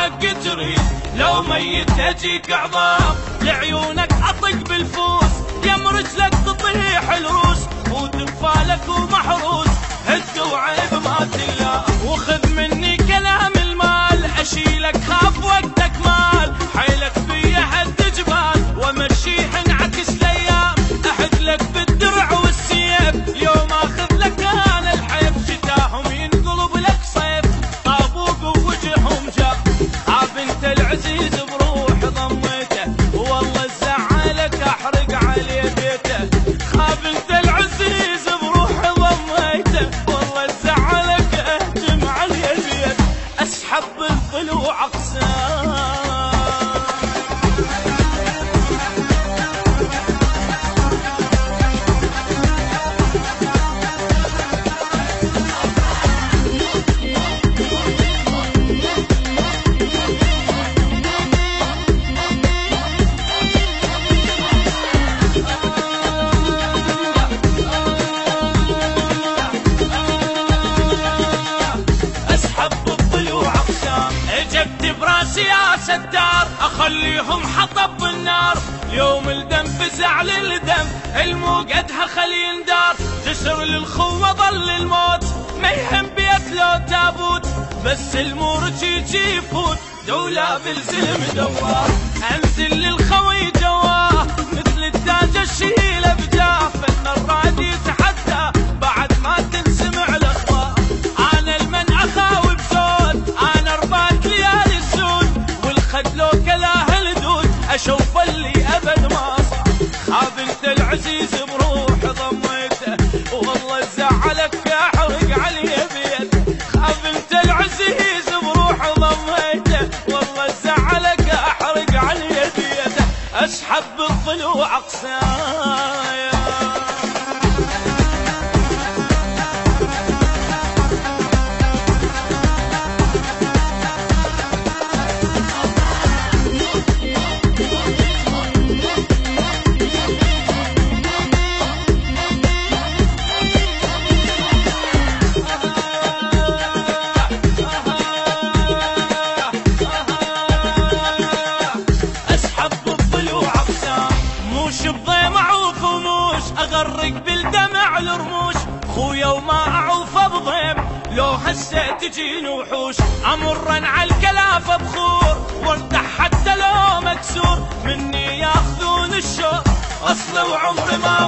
الحق تريد، لو ميت اجيك عظام لعيونك اطق بالفوس، يم رجلك تطيح الروس وتنفالك ومحروس، هد وعيب ما تلام وخذ مني كلام المال، اشيلك خاف وقتك مال، حيلك بي هد جبال وامشيه انعكس الايام، احد لك بالدرع والسيف يوم اخذ لك انا الحيف، شتاهم ينقلب لك صيف طابوق ووجههم جاف، خاف انت العزيز بروح ضميته والله زعلك احرق عليه بيته، خاف انت العزيز بروح ضميته والله زعلك اهجم عليه بيت، اسحب الضلوع اقسام. جبت براسي يا ستار اخليهم حطب بالنار، يوم الدم فزع للدم الموقدها خلي يندار، جسر للخوة ظل الموت ما يهم بيت لو تابوت، بس المورج يجي يفوت دولة بالزلم دوار، انزل للخوي جواه مثل التاج الشيله بجاه، فن الراد يتحدى بعد ما تنسمع الاخبار، انا المن اخاوي بزود انا رباط ليالي السود، والخد لو كلاه الدود اشوف اللي ابد ما صار، خاف انت العزيز بروح ضميته والله زعلك احرق عليه بيت، خاف انت العزيز بروح ضميته والله زعلك احرق عليه بيته، اسحب الضلوع اقسايا. اغرق بالدمع الرموش خويا وما اعوف بضيم، لو هسه تجيني وحوش امرن على الكلافه بخور، وارتاح حتى لو مكسور مني ياخذون الشوق اصل وعمري ما